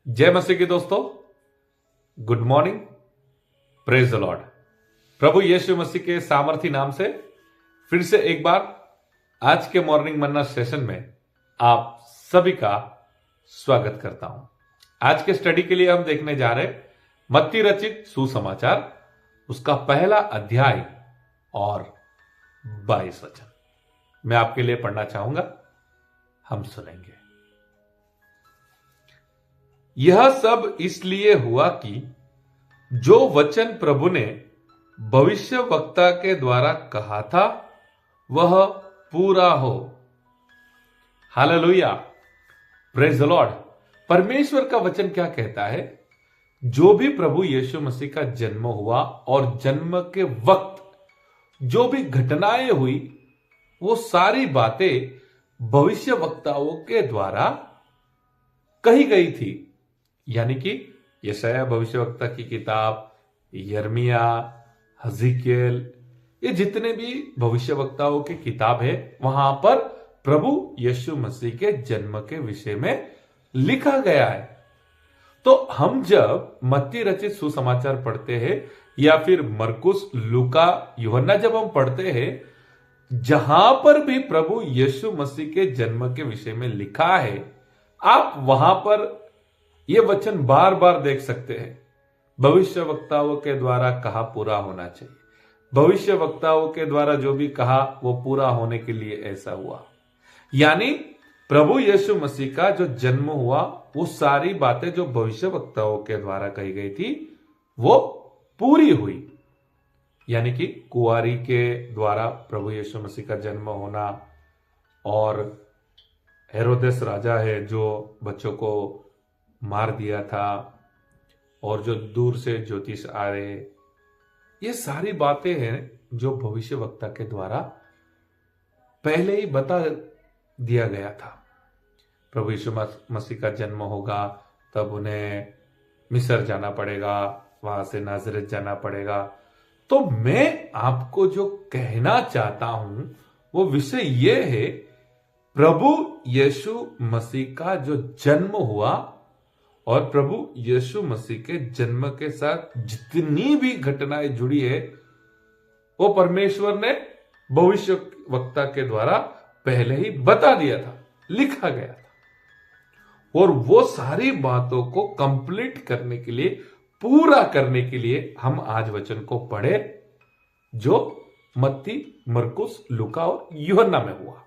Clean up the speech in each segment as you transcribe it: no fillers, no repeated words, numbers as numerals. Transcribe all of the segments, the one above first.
जय मसीह के दोस्तों, good morning, praise the Lord. प्रभु यीशु मसीह के सामर्थी नाम से फिर से एक बार आज के मॉर्निंग मन्ना सेशन में आप सभी का स्वागत करता हूं। आज के स्टडी के लिए हम देखने जा रहे मत्ती रचित सुसमाचार, उसका पहला अध्याय और 22 वचन मैं आपके लिए पढ़ना चाहूंगा, हम सुनेंगे। यह सब इसलिए हुआ कि जो वचन प्रभु ने भविष्य वक्ता के द्वारा कहा था वह पूरा हो। Hallelujah, praise the Lord. परमेश्वर का वचन क्या कहता है? जो भी प्रभु यीशु मसीह का जन्म हुआ और जन्म के वक्त जो भी घटनाएं हुई, वो सारी बातें भविष्य वक्ताओं के द्वारा कही गई थी। यानी कि यशायाह भविष्यवक्ता की किताब, यर्मिया, हज़िक्एल, ये जितने भी भविष्यवक्ताओं की किताब है, वहां पर प्रभु यीशु मसीह के जन्म के विषय में लिखा गया है। तो हम जब मत्ती रचित सुसमाचार पढ़ते हैं या फिर मरकुस, लूका, यूहन्ना जब हम पढ़ते हैं, जहां पर भी प्रभु यीशु मसीह के जन्म के विषय में लिखा है, आप वहां पर यह वचन बार बार देख सकते हैं। भविष्य वक्ताओं के द्वारा कहा पूरा होना चाहिए। भविष्य वक्ताओं के द्वारा जो भी कहा वो पूरा होने के लिए ऐसा हुआ। यानी प्रभु यीशु मसीह का जो जन्म हुआ, वो सारी बातें जो भविष्य वक्ताओं के द्वारा कही गई थी वो पूरी हुई। यानी कि कुंवारी के द्वारा प्रभु यीशु मसीह का जन्म होना, और हेरोदेस राजा है जो बच्चों को मार दिया था, और जो दूर से ज्योतिष आ रहे, ये सारी बातें हैं जो भविष्य वक्ता के द्वारा पहले ही बता दिया गया था। प्रभु यीशु मसीह का जन्म होगा, तब उन्हें मिस्र जाना पड़ेगा, वहां से नाजरेत जाना पड़ेगा। तो मैं आपको जो कहना चाहता हूं वो विषय ये है, प्रभु यीशु मसीह का जो जन्म हुआ और प्रभु यीशु मसीह के जन्म के साथ जितनी भी घटनाएं जुड़ी है, वो परमेश्वर ने भविष्य वक्ता के द्वारा पहले ही बता दिया था, लिखा गया था। और वो सारी बातों को कंप्लीट करने के लिए, पूरा करने के लिए हम आज वचन को पढ़े जो मत्ती, मरकुस, लूका और यूहन्ना में हुआ।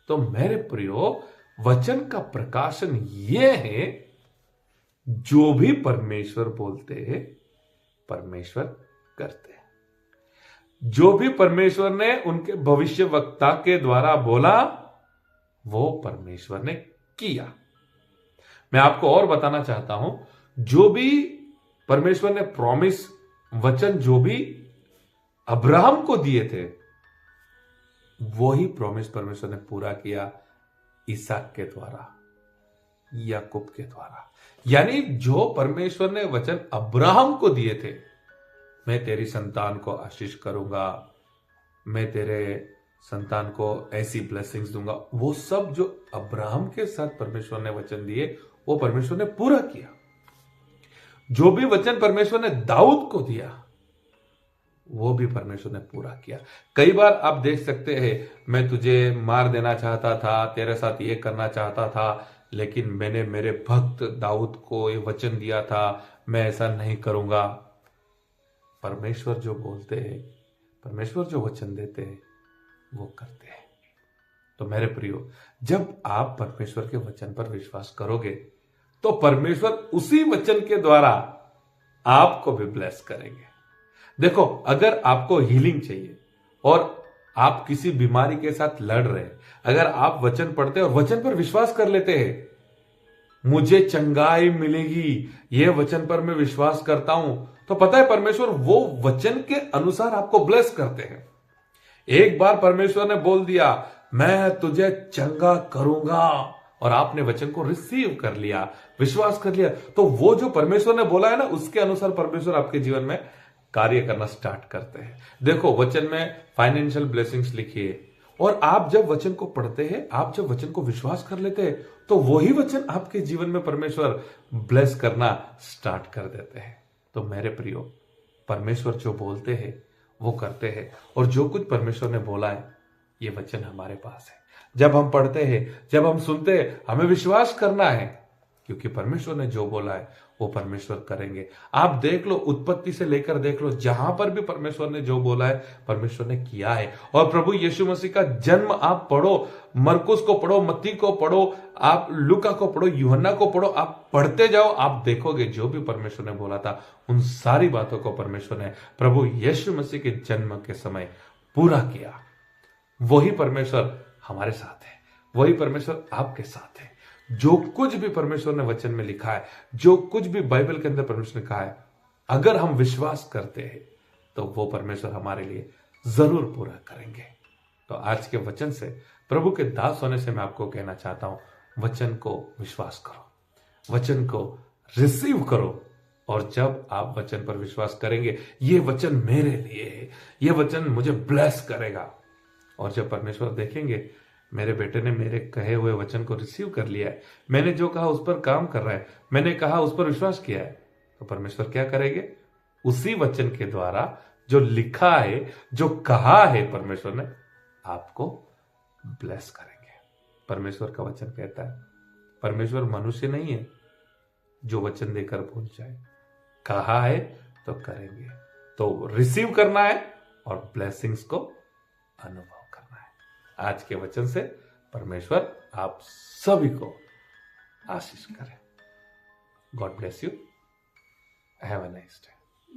तो मेरे प्रियो, वचन का प्रकाशन ये है, जो भी परमेश्वर बोलते हैं परमेश्वर करते हैं। जो भी परमेश्वर ने उनके भविष्य वक्ता के द्वारा बोला वो परमेश्वर ने किया। मैं आपको और बताना चाहता हूं, जो भी परमेश्वर ने प्रॉमिस, वचन जो भी अब्राहम को दिए थे, वो ही प्रॉमिस परमेश्वर ने पूरा किया इसहाक के द्वारा, याकूब के द्वारा। यानी जो परमेश्वर ने वचन अब्राहम को दिए थे, मैं तेरी संतान को आशीष करूंगा, मैं तेरे संतान को ऐसी ब्लेसिंग्स दूंगा, वो सब जो अब्राहम के साथ परमेश्वर ने वचन दिए वो परमेश्वर ने पूरा किया। जो भी वचन परमेश्वर ने दाऊद को दिया वो भी परमेश्वर ने पूरा किया। कई बार आप देख सकते हैं, मैं तुझे मार देना चाहता था, तेरे साथ ये करना चाहता था, लेकिन मैंने मेरे भक्त दाऊद को ये वचन दिया था, मैं ऐसा नहीं करूंगा। परमेश्वर जो बोलते हैं, परमेश्वर जो वचन देते हैं, वो करते हैं। तो मेरे प्रियो, जब आप परमेश्वर के वचन पर विश्वास करोगे तो परमेश्वर उसी वचन के द्वारा आपको भी ब्लेस करेंगे। देखो, अगर आपको हीलिंग चाहिए और आप किसी बीमारी के साथ लड़ रहे हैं, अगर आप वचन पढ़ते और वचन पर विश्वास कर लेते हैं, मुझे चंगाई मिलेगी, यह वचन पर मैं विश्वास करता हूं, तो पता है परमेश्वर वो वचन के अनुसार आपको ब्लेस करते हैं। एक बार परमेश्वर ने बोल दिया, मैं तुझे चंगा करूंगा, और आपने वचन को रिसीव कर लिया, विश्वास कर लिया, तो वो जो परमेश्वर ने बोला है ना, उसके अनुसार परमेश्वर आपके जीवन में कार्य करना स्टार्ट करते हैं। देखो, वचन में फाइनेंशियल ब्लेसिंग्स लिखी है, और आप जब वचन को पढ़ते हैं, आप जब वचन को विश्वास कर लेते हैं, तो वही वचन आपके जीवन में परमेश्वर ब्लेस करना स्टार्ट कर देते हैं। तो मेरे प्रियो, परमेश्वर जो बोलते हैं वो करते हैं, और जो कुछ परमेश्वर ने बोला है ये वचन हमारे पास है। जब हम पढ़ते हैं, जब हम सुनते हैं, हमें विश्वास करना है, क्योंकि परमेश्वर ने जो बोला है वो परमेश्वर करेंगे। आप देख लो, उत्पत्ति से लेकर देख लो, जहां पर भी परमेश्वर ने जो बोला है परमेश्वर ने किया है। और प्रभु यीशु मसीह का जन्म आप पढ़ो, मरकुस को पढ़ो, मत्ती को पढ़ो, आप लूका को पढ़ो, यूहन्ना को पढ़ो, आप पढ़ते जाओ, आप देखोगे जो भी परमेश्वर ने बोला था उन सारी बातों को परमेश्वर ने प्रभु यीशु मसीह के जन्म के समय पूरा किया। वही परमेश्वर हमारे साथ है, वही परमेश्वर आपके साथ है। जो कुछ भी परमेश्वर ने वचन में लिखा है, जो कुछ भी बाइबल के अंदर परमेश्वर ने कहा है, अगर हम विश्वास करते हैं तो वो परमेश्वर हमारे लिए जरूर पूरा करेंगे। तो आज के वचन से, प्रभु के दास होने से मैं आपको कहना चाहता हूं, वचन को विश्वास करो, वचन को रिसीव करो। और जब आप वचन पर विश्वास करेंगे, ये वचन मेरे लिए है, ये वचन मुझे ब्लेस करेगा। और जब परमेश्वर देखेंगे मेरे बेटे ने मेरे कहे हुए वचन को रिसीव कर लिया है, मैंने जो कहा उस पर काम कर रहा है, मैंने कहा उस पर विश्वास किया है, तो परमेश्वर क्या करेंगे? उसी वचन के द्वारा जो लिखा है, जो कहा है परमेश्वर ने, आपको ब्लेस करेंगे। परमेश्वर का वचन कहता है, परमेश्वर मनुष्य नहीं है जो वचन देकर भूल जाए, कहा है तो करेंगे। तो रिसीव करना है और ब्लेसिंग्स को अनुभव करना है। आज के वचन से परमेश्वर आप सभी को आशीष करे। God bless you. Have a nice day.